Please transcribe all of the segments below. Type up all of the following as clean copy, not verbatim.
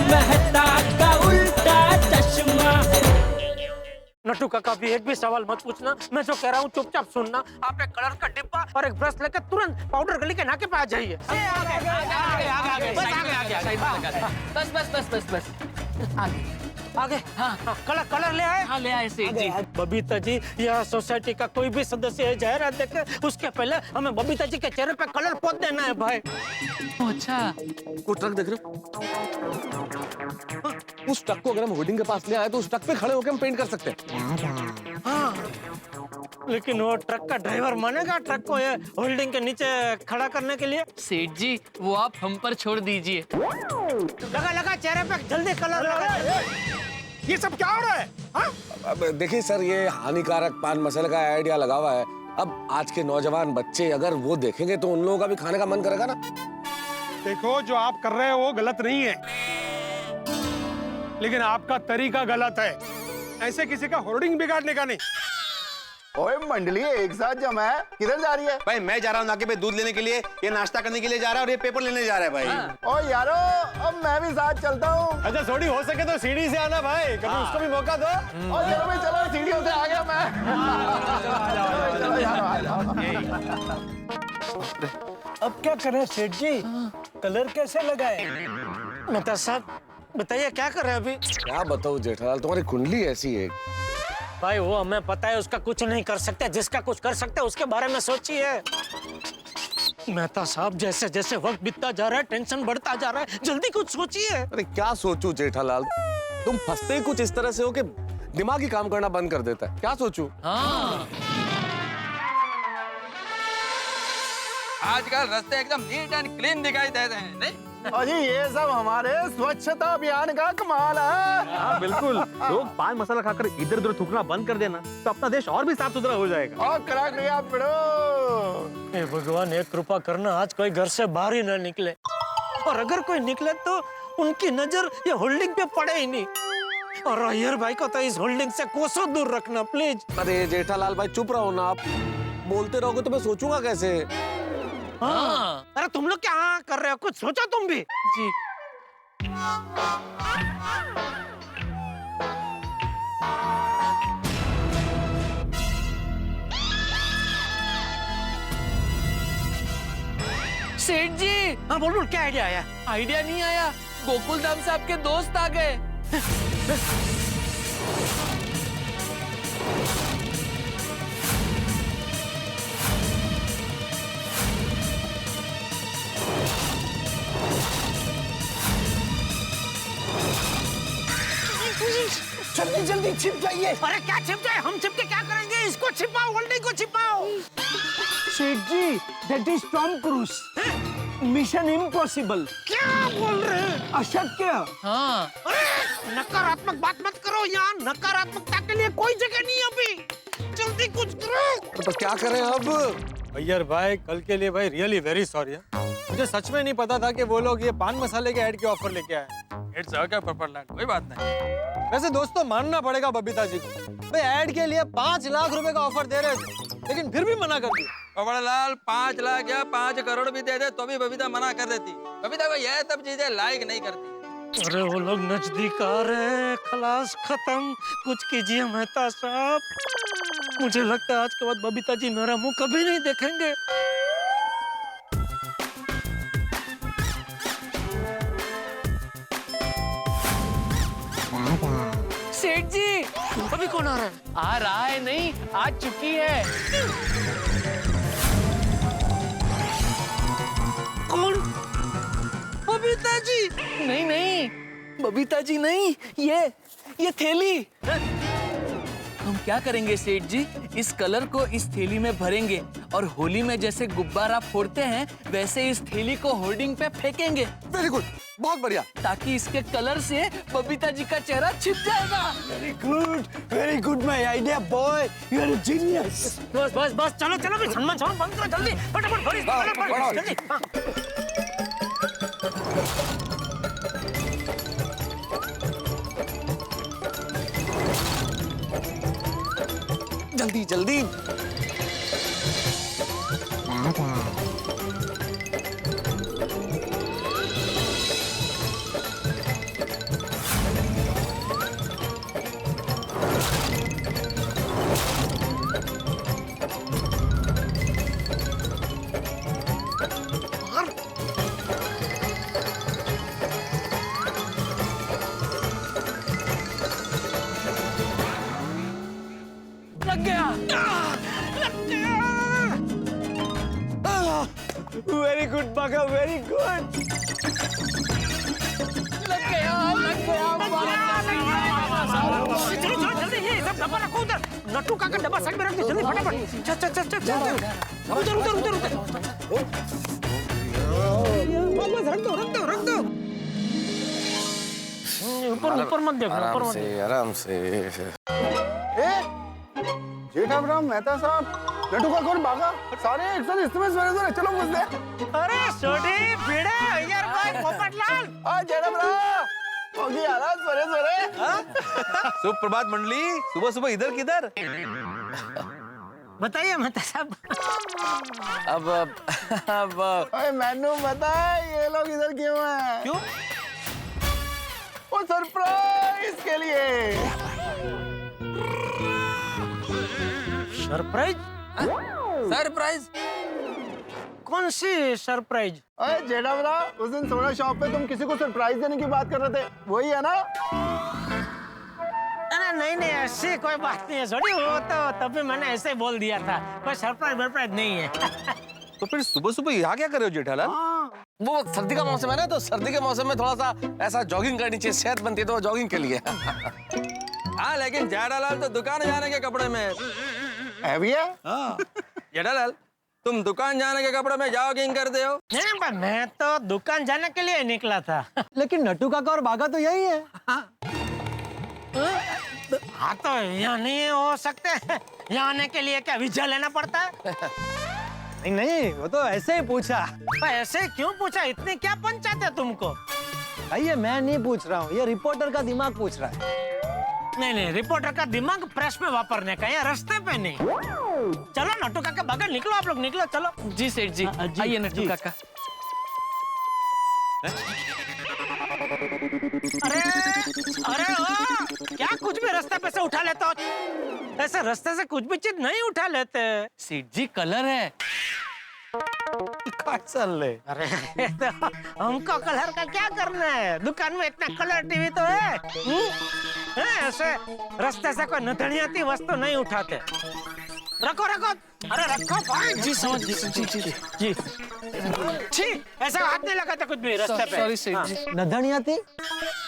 मेहता का उल्टा चश्मा। नट्टू काका भी एक भी सवाल मत पूछना, मैं जो कह रहा हूँ चुपचाप सुनना। आप एक कलर का डिब्बा और एक ब्रश लेकर तुरंत पाउडर गली के नाके पे आ जाइए। बस आगे। हाँ, कलर ले आए। हाँ ले आए सेठ जी। बबीता जी, यह सोसाइटी का कोई भी सदस्य है जाहिरात देखे उसके पहले हमें बबीता जी के चेहरे पे कलर पोत देना है भाई। अच्छा वो ट्रक देख रहे हो? उस ट्रक को अगर हम होर्डिंग के पास ले आए तो उस ट्रक पे खड़े होकर हम पेंट कर सकते हैं। हाँ, लेकिन वो ट्रक का ड्राइवर मानेगा ट्रक को ये होल्डिंग के नीचे खड़ा करने के लिए? सेठ जी वो आप हम पर छोड़ दीजिए। लगा चेहरे पे जल्दी कलर लगा। ये सब क्या हो रहा है? हाँ? अब देखिए सर, ये हानिकारक पान मसाले का आइडिया लगा हुआ है। अब आज के नौजवान बच्चे अगर वो देखेंगे तो उन लोगों का भी खाने का मन करेगा ना। देखो, जो आप कर रहे हो वो गलत नहीं है, लेकिन आपका तरीका गलत है। ऐसे किसी का होर्डिंग बिगाड़ने का नहीं। ओए मंडली एक साथ जमा है, किधर जा रही है? भाई मैं जा रहा हूँ नाके पे दूध लेने के लिए, ये नाश्ता करने के लिए जा रहा है और ये पेपर लेने जा रहा है भाई। ओ यारो, अब मैं भी साथ चलता हूँ। अच्छा थोड़ी हो सके तो सीढ़ी से आना भाई, कभी उसको भी मौका दो। और चलो भाई चलो, सीढ़ियों से आ गया मैं। चलो यार, आ जाओ। अब क्या करें सेठ जी, कलर कैसे लगाए? मेहता साहब बताइए क्या कर रहे हैं अभी? क्या बताऊं जेठालाल, तुम्हारी कुंडली ऐसी है। भाई वो हमें पता है उसका कुछ नहीं कर सकते, जिसका कुछ कर सकते उसके बारे में सोचिए। मेहता साहब जैसे जैसे वक्त बीतता जा रहा है टेंशन बढ़ता जा रहा है, जल्दी कुछ सोचिए। अरे क्या सोचूं जेठालाल, तुम फंसते ही कुछ इस तरह से हो कि दिमाग ही काम करना बंद कर देता है। क्या सोचूं? हाँ आजकल रास्ते एकदम नीट एंड क्लीन दिखाई देते हैं नहीं? अजी ये सब हमारे स्वच्छता अभियान का कमाल है। हाँ बिल्कुल, लोग पान मसाला खाकर इधर उधर थूकना बंद कर देना तो अपना देश और भी साफ सुथरा हो जाएगा। और करा लिया पिड़ो। हे भगवान, एक कृपा करना आज कोई घर से बाहर ही न निकले, और अगर कोई निकले तो उनकी नजर ये होल्डिंग पे पड़े ही नहीं। और अय्यर भाई को तो इस होल्डिंग से कोसों दूर रखना प्लीज। अरे जेठालाल भाई चुप रहो ना, आप बोलते रहोगे तो मैं सोचूंगा कैसे? हाँ। अरे तुम लोग क्या कर रहे हो, कुछ सोचो तुम भी। जी सेठ जी। हाँ बोल क्या आइडिया आया? आइडिया नहीं आया, गोकुल धाम से आपके दोस्त आ गए। जल्दी जल्दी छिप जाइए। अरे क्या छिप जाए, हम छिप के क्या करेंगे? इसको छिपाओ, होल्डिंग को छिपाओ। सेठ जी, that is Tom Cruise, Mission Impossible. क्या बोल रहे हैं? अशक्य। हाँ अरे नकारात्मक बात मत करो, यहाँ नकारात्मकता के लिए कोई जगह नहीं अभी। जल्दी कुछ करो। तो क्या करें अब? अय्यर भाई कल के लिए भाई रियली वेरी सॉरी। मुझे सच में नहीं पता था कि वो लोग ये पान मसाले के ऐड के ऑफर लेके आए। इट्स ओके पोपटलाल, कोई बात नहीं। वैसे दोस्तों मानना पड़ेगा बबीता जी को, भाई ऐड के लिए 5 लाख रुपए का ऑफर दे रहे थे लेकिन फिर भी मना कर दिया। पोपटलाल 5 लाख या 5 करोड़ भी दे दे तो भी बबीता मना कर देती। बबीता को यह सब चीजें लायक नहीं करती। अरे वो लोग नजदीक आ रहे हैं, खलास खत्म। कुछ कीजिए मेहता साहब, मुझे लगता है आज के बाद बबीता जी मेरा मुंह कभी नहीं देखेंगे। सेठ जी अभी कौन आ रहा है? आ रहा है नहीं, आ चुकी है। कौन? बबीता जी? नहीं नहीं बबीता जी नहीं, ये थैली। हम क्या करेंगे सेठ जी, इस कलर को इस थैली में भरेंगे और होली में जैसे गुब्बारा फोड़ते हैं वैसे इस थैली को होर्डिंग पे फेंकेंगे। वेरी गुड, बहुत बढ़िया। ताकि इसके कलर से बबीता जी का चेहरा छिप जाएगा। Very good my idea boy, you are a genius. बस बस बस, चलो चलो भी सम्मान सम्मान बंद करो जल्दी, फटाफट भरी जल्दी। हाँ। जल्दी जल्दी। भागा, वेरी गुड। जल्दी ये सब डब्बा रखो उधर। नट्टू काका डब्बा साइड में रख दे, जल्दी फटाफट। चल चल चल चल उधर उधर उधर उधर। बस रख दो। ऊपर मत देखना, ऊपर मत। आराम से। जेठाराम मेहता साहब, लड्डू का कौन भागा? सारे एक साथ इसमें सवेरे चलो घुसते। अरे छोटी भिड़े यार भाई पोपटलाल। जेठाराम होगी आराम सवेरे। सुप्रभात मंडली, सुबह सुबह इधर किधर? बताइए मेहता साहब। अब अरे मैनू पता है ये लोग इधर क्यों हैं? क्यों? वो सरप्राइज के लिए। सरप्राइज? सरप्राइज? कौन सी सरप्राइज? अरे जेठाराम, उस दिन सोना शॉप पे तुम किसी को सरप्राइज देने की बात कर रहे थे, वही है ना? अरे नहीं ऐसी कोई बात नहीं है छोटी, वो तो तभी मैंने ऐसे ही बोल दिया था, कोई सरप्राइज नहीं है। तो फिर सुबह सुबह यहाँ क्या कर रहे हो जेठालाल? वो सर्दी का मौसम है ना, तो सर्दी के मौसम में थोड़ा सा ऐसा जॉगिंग करनी चाहिए, सेहत बनती है, तो जॉगिंग के लिए। हाँ लेकिन जेठालाल तो दुकान जाने के कपड़े में है भैया? जेठालाल, तुम दुकान जाने के कपड़े में जॉगिंग करते हो? नहीं पर मैं तो दुकान जाने के लिए निकला था। लेकिन नट्टू काका और भागा तो यही है। हाँ तो यहाँ नहीं हो सकते, यहाँ आने के लिए क्या वीजा लेना पड़ता है? नहीं, वो तो ऐसे ही पूछा। पर ऐसे क्यों पूछा? इतनी क्या पंचायत है तुमको? भाई ये मैं नहीं पूछ रहा हूँ, ये रिपोर्टर का दिमाग पूछ रहा है। नहीं रिपोर्टर का दिमाग प्रेस में वापरने का, या रास्ते पे नहीं। चलो नट्टू काका भागा, निकलो आप लोग, निकलो चलो। जी सेठ जी, आइए नट्टू काका। अरे ओ, क्या कुछ भी रास्ते पे से उठा लेते हो? ऐसे रास्ते से कुछ भी चीज नहीं उठा लेते। सेठ जी कलर है। अरे तो हमको कलर का क्या करना है? दुकान में इतना कलर टीवी तो है। ऐसे रास्ते से कोई नथणियाती वस्तु नहीं उठाते। रखो अरे रखो भाई। जी समझ जी। छी, ऐसा हाथ नहीं लगाता कुछ भी रास्ते पे। सॉरी सेठ जी। नधनियाती?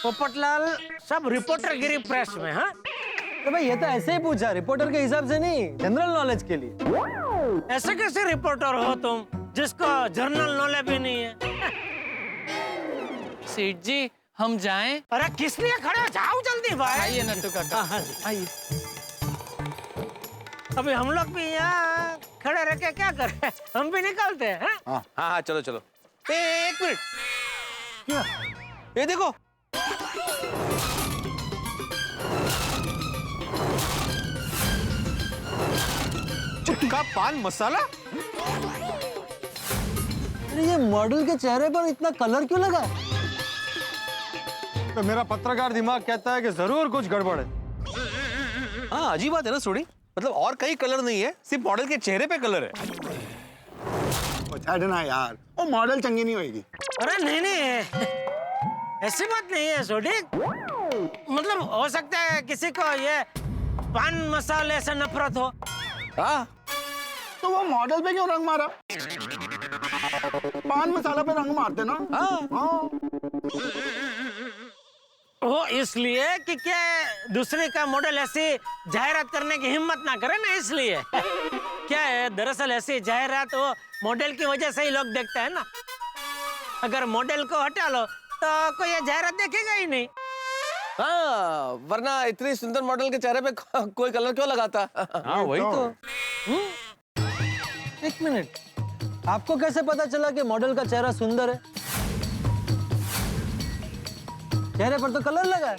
पोपटलाल सब रिपोर्टर गिरी प्रेस में। हाँ तो भाई ये तो ऐसे ही पूछा, रिपोर्टर के हिसाब से नहीं, जनरल नॉलेज के लिए। ऐसे कैसे रिपोर्टर हो तुम जिसको जर्नल नॉलेज भी नहीं है? सेठ जी हम जाएं? अरे किस लिए खड़े हो? जाओ जल्दी भाई। आइए नट्टू काका। हाँ आइए। अभी हम लोग भी यहाँ खड़े रह के क्या करें? हम भी निकलते हैं। हाँ चलो चलो। एक मिनट, क्या? ये देखो। चुटका पान मसाला। अरे ये मॉडल के चेहरे पर इतना कलर क्यों लगा? तो मेरा पत्रकार दिमाग कहता है कि जरूर कुछ गड़बड़ है। हाँ अजीब बात है ना सोडी, मतलब और कई कलर नहीं है, सिर्फ मॉडल के चेहरे पे कलर है। छाड़ना यार, वो मॉडल चंगी नहीं होगी। अरे नहीं ऐसी बात नहीं है सोडी। मतलब हो सकता है किसी को ये पान मसाले से नफरत हो। हाँ तो वो मॉडल पे क्यों रंग मारा? पान मसाला पे रंग मारते ना। हाँ। वो इसलिए कि क्या दूसरे का मॉडल ऐसी जाहिरात करने की हिम्मत ना करे ना, इसलिए। क्या है दरअसल ऐसी जाहिरात वो मॉडल की वजह से ही लोग देखते हैं ना। अगर मॉडल को हटा लो तो कोई ये जाहिरात देखेगा ही नहीं। हाँ, वरना इतनी सुंदर मॉडल के चेहरे पे कोई कलर क्यों लगाता? हाँ वही तो। एक मिनट, आपको कैसे पता चला कि मॉडल का चेहरा सुंदर है? चेहरे पर तो कलर लगा है।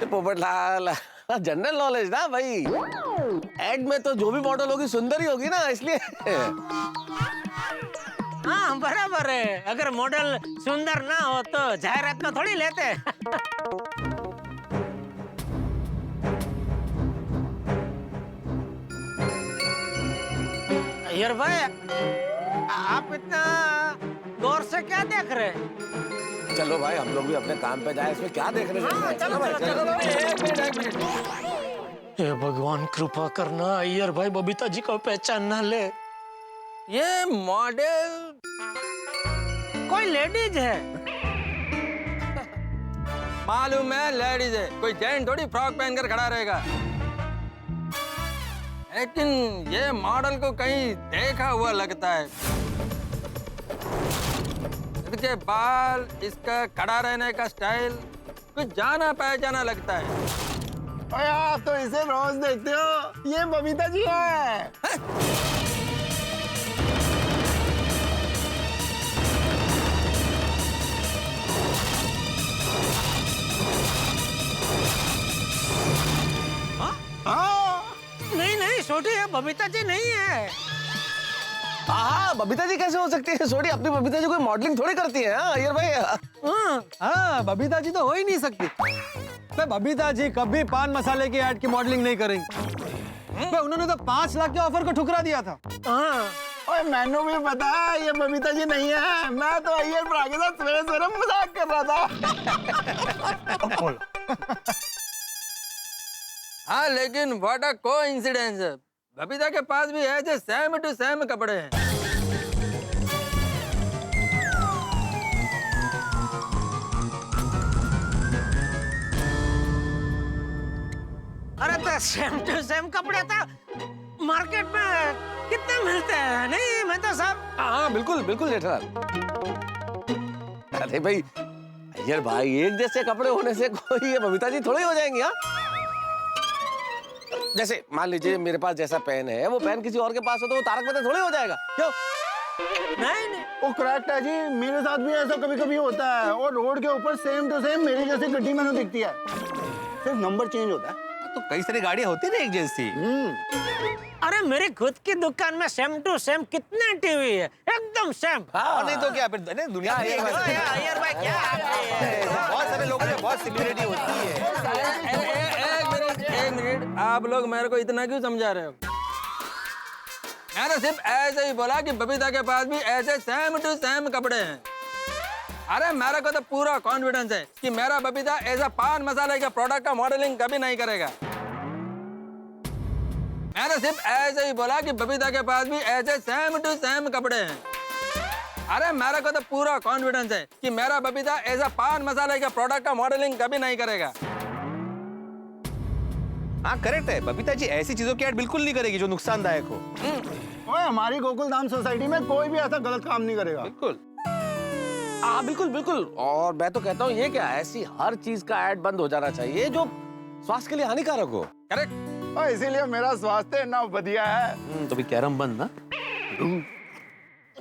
पोपटलाल, जनरल नॉलेज ना भाई। एड में तो जो भी मॉडल होगी सुंदर ही होगी ना, इसलिए। हाँ बराबर है, अगर मॉडल सुंदर ना हो तो जाहिरात में थोड़ी लेते। यार भाई आप इतना गौर से क्या देख रहे हैं? चलो भाई हम लोग भी अपने काम पे जाए, इसमें क्या देखने जाते हैं? चलो, चलो, चलो, एक मिनट। हे भगवान कृपा करना, अय्यर भाई बबीता जी को पहचान ना ले। ये मॉडल लेडीज है। मालूम है लेडीज है, कोई जेंट थोड़ी फ्रॉक पहनकर खड़ा रहेगा। लेकिन ये मॉडल को कहीं देखा हुआ लगता है। इसके बाल, इसका खड़ा रहने का स्टाइल कुछ जाना पहचाना लगता है। ओए आप तो इसे रोज देखते हो, ये बबीता जी है। नहीं नहीं छोटी है, बबीता जी नहीं है। हाँ बबीता जी कैसे हो सकती है? छोड़ी अपनी बबीता जी कोई मॉडलिंग थोड़ी करती है। हाँ अय्यर भाई। हाँ बबीता जी तो हो ही नहीं सकती। मैं बबीता जी कभी पान मसाले की ऐड की मॉडलिंग नहीं करेंगे। मैं उन्होंने तो 5 लाख के ऑफर को ठुकरा दिया था। ओए मैंने भी पता है ये बबीता जी नहीं है। मैं तो अय्यर भरा के साथ सवेरे सवेरे मजाक कर रहा था। हाँ लेकिन व्हाट अ कोइंसिडेंस, बबीता के पास भी ऐसे सेम टू सेम कपड़े हैं। अरे तो सेम टू सेम कपड़े तो मार्केट में कितने मिलते हैं? नहीं मैं तो सब। हाँ बिल्कुल बिल्कुल जेठालाल। अरे भाई अय्यर भाई, एक जैसे कपड़े होने से कोई ये बबीता जी थोड़ी हो जाएंगी। हाँ जैसे मान लीजिए मेरे पास जैसा पेन है, वो पेन किसी और के पास हो तो वो तारक मेहता थोड़ी हो जाएगा। क्यों? नहीं नहीं वो करेक्ट है जी, मेरे साथ भी ऐसा कभी कभी होता है। और रोड के ऊपर सेम टू सेम मेरी जैसी गड्डी मैंने दिखती है, सिर्फ नंबर चेंज होता है। तो कई सारी गाड़ियां होती ना एक जैसी। अरे मेरी खुद की दुकान में सेम टू सेम कितने टीवी है, एकदम सेम। और नहीं तो क्या फिर दुनिया में अय्यर भाई क्या बहुत सारे लोगों में बहुत सिमिलरिटी होती है। एक मिनट, आप लोग मेरे को इतना क्यों समझा रहे हो? मैंने सिर्फ ऐसे ही बोला कि बबीता के पास भी ऐसे सेम टू सेम कपड़े हैं। अरे मेरे को तो पूरा कॉन्फिडेंस है कि मेरा बबीता ऐसा पान मसाले के प्रोडक्ट का मॉडलिंग कभी नहीं करेगा। मैंने सिर्फ ऐसे ही बोला कि बबीता के पास भी ऐसे सेम टू सेम कपड़े हैं। अरे मेरे को तो पूरा कॉन्फिडेंस है कि मेरा बबीता ऐसा पान मसाले के प्रोडक्ट का मॉडलिंग कभी नहीं करेगा। हाँ करेक्ट है, बबीता जी ऐसी चीजों की ऐड बिल्कुल नहीं करेगी जो नुकसानदायक हो। ओए हमारी गोकुलधाम सोसाइटी में कोई भी ऐसा गलत काम नहीं करेगा। बिल्कुल। हाँ बिल्कुल बिल्कुल। और मैं तो कहता हूँ ये क्या, ऐसी हर चीज का ऐड बंद हो जाना चाहिए जो स्वास्थ्य के लिए हानिकारक हो। करेक्ट। और इसीलिए मेरा स्वास्थ्य ना बढ़िया है। तो भी कैरम बंद ना।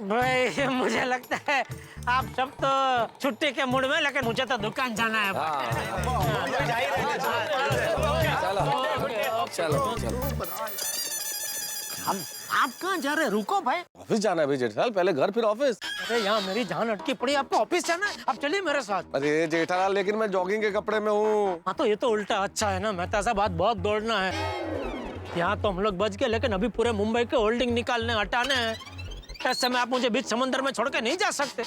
भाई मुझे लगता है आप सब तो छुट्टी के मूड में, लेकिन मुझे तो दुकान जाना है। चलो चलो। आप कहाँ जा रहे हैं? रुको भाई। ऑफिस जाना है भाई जेठालाल, पहले घर फिर ऑफिस। अरे यहाँ मेरी जान अटकी पड़ी, आपको ऑफिस जाना है? आप चलिए मेरे साथ। अरे जेठालाल लेकिन मैं जॉगिंग के कपड़े में हूँ। हाँ तो ये तो उल्टा अच्छा है ना, मेहता साहब बात बहुत दौड़ना है। यहाँ तो हम लोग बच गए, लेकिन अभी पूरे मुंबई के होल्डिंग निकालने हटाने हैं। ऐसे में आप मुझे बीच समंदर में छोड़ के नहीं जा सकते।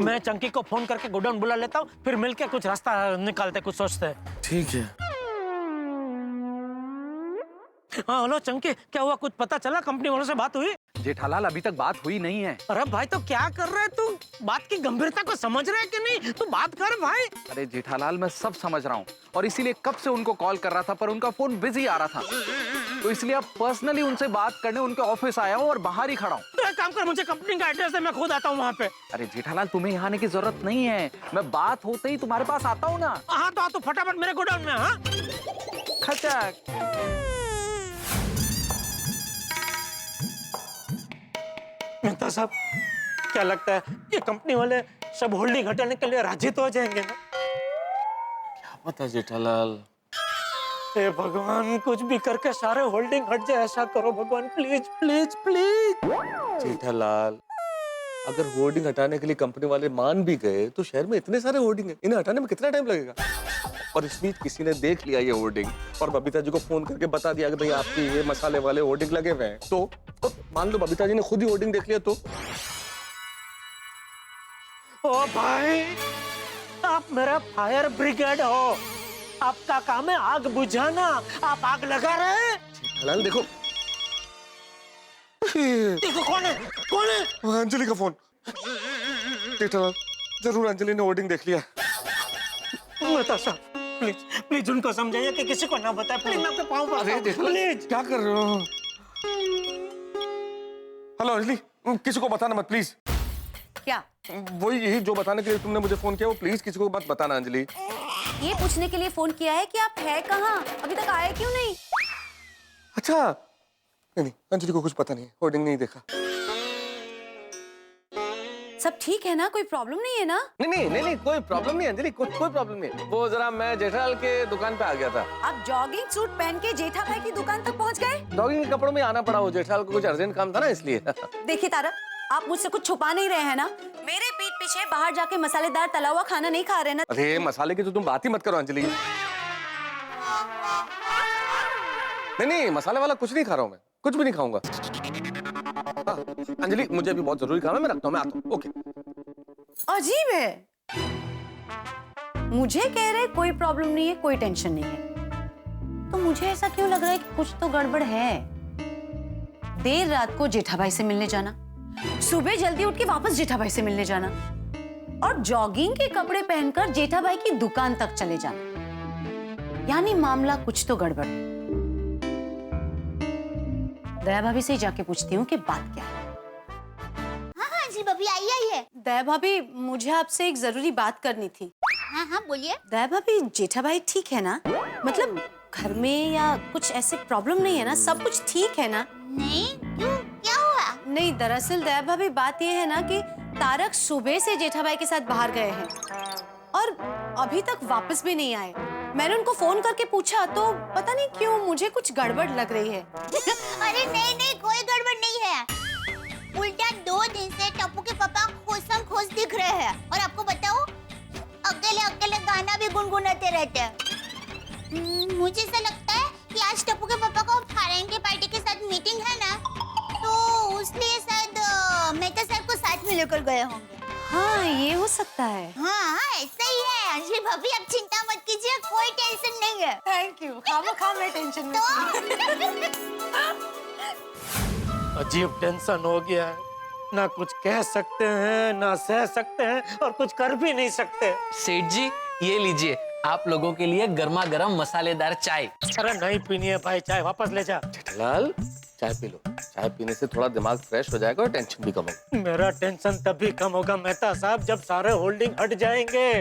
मैं चंकी को फोन करके गोडाउन बुला लेता हूँ, फिर मिलके कुछ रास्ता निकालते, कुछ सोचते हैं। ठीक है। हाँ हेलो चंकी, क्या हुआ? कुछ पता चला? कंपनी वालों से बात हुई? जेठालाल अभी तक बात हुई नहीं है। अरे भाई तो क्या कर रहे है तू? बात की गंभीरता को समझ रहा है कि नहीं? तू बात कर भाई। अरे जेठालाल मैं सब समझ रहा हूँ और इसीलिए कब से उनको कॉल कर रहा था, पर उनका फोन बिजी आ रहा था, तो इसलिए अब पर्सनली उनसे बात करने उनके ऑफिस आया हूँ और बाहर ही खड़ा हूँ। तो एक काम कर, मुझे कंपनी का एड्रेस दे, मैं खुद आता हूँ वहाँ पे। अरे जेठालाल तुम्हें यहाँ आने की जरूरत नहीं है, मैं बात होते ही तुम्हारे पास आता हूँ ना। हाँ तो फटाफट मेरे गोडाउन में। हाँ खचक। मेहता साहब क्या लगता है ये कंपनी वाले सब होल्डिंग हटाने के लिए राजी तो हो जाएंगे ना? क्या पता जेठालाल। हे भगवान, कुछ भी करके सारे होल्डिंग हट जाए, ऐसा करो भगवान, प्लीज प्लीज प्लीज। जेठालाल अगर होर्डिंग हटाने के लिए कंपनी वाले मान भी गए तो शहर में इतने सारे होर्डिंग हैं, इन्हें हटाने में कितना टाइम लगेगा? और इस बीच किसी ने देख लिया ये होर्डिंग और बबीता जी को फोन करके बता दिया कि भाई आपके ये मसाले वाले होर्डिंग लगे हुए हैं, तो मान लो बबीता जी ने खुद ही होर्डिंग देख लिया तो? ओ भाई, आप मेरा फायर ब्रिगेड हो, आपका काम है आग बुझाना, आप आग लगा रहे हैं। जेठालाल देखो देखो कौन है? कौन है? अंजलि का फोन। जेठालाल, जरूर अंजलि ने होर्डिंग देख लिया। मेहता साहब प्लीज प्लीज उनको समझाइए कि किसी को ना बताए, प्लीज मैं आपके पाँव पड़ता हूं, प्लीज। क्या कर रहे हो? हेलो अंजलि, किसी को बताना मत प्लीज। क्या? वही यही जो बताने के लिए तुमने मुझे फोन किया, वो प्लीज किसी को मत बताना अंजलि। ये पूछने के लिए फोन किया है कि आप है कहाँ, अभी तक आए क्यों नहीं? अच्छा नहीं, अंजलि को कुछ पता नहीं है, होर्डिंग नहीं देखा। सब ठीक है ना, कोई प्रॉब्लम नहीं है ना? नहीं कोई प्रॉब्लम नहीं अंजलि, कोई प्रॉब्लम नहीं। वो जरा मैं जेठालाल के दुकान पे आ गया था। आप जॉगिंग सूट पहन के जेठा भाई की दुकान तक पहुंच गए? जॉगिंग के कपड़ों में आना पड़ा, वो जेठालाल को कुछ अर्जेंट काम था ना इसलिए। देखिए तारक, आप मुझसे कुछ छुपा नहीं रहे हैं ना? मेरे पीठ पीछे बाहर जाके मसालेदार तला हुआ खाना नहीं खा रहे ना? अरे मसाले की तो तुम बात ही मत करो अंजलि। नहीं मसाले वाला कुछ नहीं खा रहा हूँ मैं, कुछ भी नहीं खाऊंगा। अंजलि मुझे अभी बहुत जरूरी काम है, मैं रखता हूँ, मैं आता हूँ। ओके। अजीब है, मुझे कह रहे कोई प्रॉब्लम नहीं है, कोई टेंशन नहीं है, तो मुझे ऐसा क्यों लग रहा है कि कुछ तो गड़बड़ है। देर रात को जेठा भाई से मिलने जाना, सुबह जल्दी उठ के वापस जेठा भाई से मिलने जाना, और जॉगिंग के कपड़े पहनकर जेठा भाई की दुकान तक चले जाना, यानी मामला कुछ तो गड़बड़ है। दया भाभी से जाके पूछती हूँ कि बात क्या है। हाँ जी भाभी, आई है। दया भाभी, मुझे आपसे एक जरूरी बात करनी थी। हाँ बोलिए। दया भाभी, जेठा भाई ठीक है ना? मतलब घर में या कुछ ऐसे प्रॉब्लम नहीं है ना? सब कुछ ठीक है ना? नहीं, क्यों, क्या हुआ? नहीं, दरअसल दया भाभी बात ये है ना कि तारक सुबह से जेठा भाई के साथ बाहर गए हैं और अभी तक वापस भी नहीं आए। मैंने उनको फोन करके पूछा तो पता नहीं क्यों मुझे कुछ गड़बड़ लग रही है। अरे नहीं, कोई गड़बड़ नहीं है। उल्टा 2 दिन से टप्पू के पापा खुशम खुश दिख रहे हैं, और आपको बताओ अकेले गाना भी गुनगुनाते रहते हैं। मुझे ऐसा लगता है कि आज टप्पू के पापा को फारेंगे पार्टी के साथ मीटिंग है ना, तो उसलिए शायद मेहता सर को साथ में लेकर गए होंगे। हाँ, ये हो सकता है। हाँ ऐसा ही है। अंजलि भाभी आप चिंता मत कीजिए, कोई टेंशन नहीं है। Thank you. खामखा मैं टेंशन में अजीब टेंशन हो गया है, ना कुछ कह सकते हैं ना सह सकते हैं और कुछ कर भी नहीं सकते। सेठ जी, ये लीजिए आप लोगों के लिए गर्मा गर्म मसालेदार चाय। अरे नहीं पीनी है भाई चाय, वापस ले जा। जेठालाल चाय पी लो, चाय पीने से थोड़ा दिमाग फ्रेश हो जाएगा और टेंशन भी कम होगा। मेरा टेंशन तभी कम होगा मेहता साहब जब सारे होल्डिंग हट जाएंगे।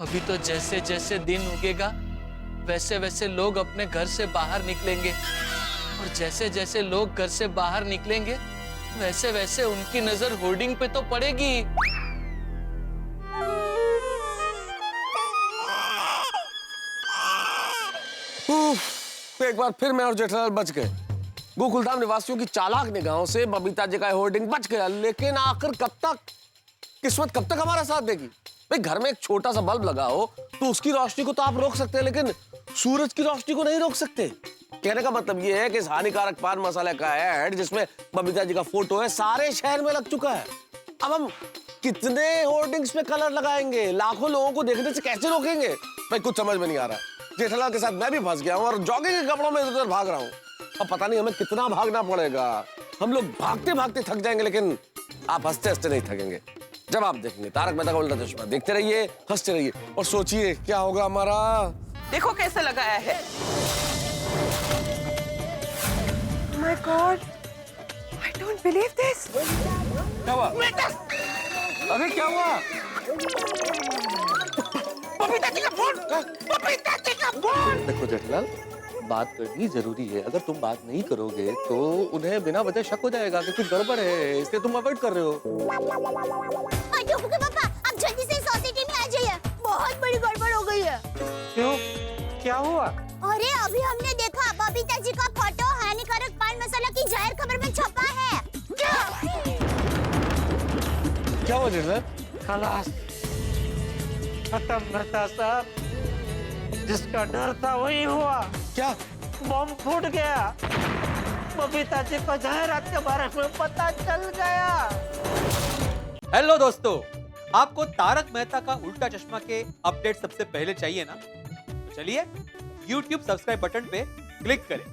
अभी तो जैसे जैसे दिन उगेगा वैसे वैसे लोग अपने घर से बाहर निकलेंगे, और जैसे जैसे लोग घर से बाहर निकलेंगे वैसे वैसे उनकी नजर होर्डिंग पे तो पड़ेगी। एक बार फिर मैं और जेठालाल बच गए। गोकुलधाम निवासियों की चालाक निगाहों से बबीता जी का होर्डिंग बच गया, लेकिन आखिर कब तक, किस्मत कब तक हमारा साथ देगी? भाई घर में एक छोटा सा बल्ब लगा हो तो उसकी रोशनी को तो आप रोक सकते हैं, लेकिन सूरज की रोशनी को नहीं रोक सकते। कहने का मतलब ये है कि इस हानिकारक पान मसाले का ऐड जिसमें बबीता जी का फोटो है सारे शहर में लग चुका है। अब हम कितने होर्डिंग्स में कलर लगाएंगे, लाखों लोगों को देखने से कैसे रोकेंगे? भाई कुछ समझ में नहीं आ रहा। जेठालाल के साथ मैं भी फंस गया हूँ और जॉगिंग के कपड़ों में इधर भाग रहा हूँ। अब पता नहीं हमें कितना भागना पड़ेगा। हम लोग भागते भागते थक जाएंगे, लेकिन आप हंसते हंसते नहीं थकेंगे। जब आप देखेंगे तारक मेहता का उल्टा चश्मा, देखते रहिए, हंसते रहिए और सोचिए क्या होगा हमारा। देखो कैसे लगाया है। My God, I don't believe this. क्या हुआ? अरे क्या हुआ? बबीता जी का फोन, बबीता जी का फोन। देखो जेठालाल, बात करनी जरूरी है। अगर तुम बात नहीं करोगे तो उन्हें बिना वजह शक हो जाएगा कि कुछ गड़बड़ है, इसलिए तुम अवॉइड कर रहे हो। टप्पू के पापा आप जल्दी से सोसाइटी में आ जाइए, बहुत बड़ी गड़बड़ हो गई है। क्यों, क्या हुआ? अरे अभी हमने देखा बबीता जी का फोटो हानिकारक पान मसाला की जाहिर खबर में छपा है। क्या हुआ जेठालाल? खलास, खत्म मेहता साहब, जिसका डर था वही हुआ। क्या? बम फूट गया। बबीता जी को जाहिरात के बारे में पता चल गया। हेलो दोस्तों, आपको तारक मेहता का उल्टा चश्मा के अपडेट सबसे पहले चाहिए ना? चलिए YouTube सब्सक्राइब बटन पे क्लिक करें।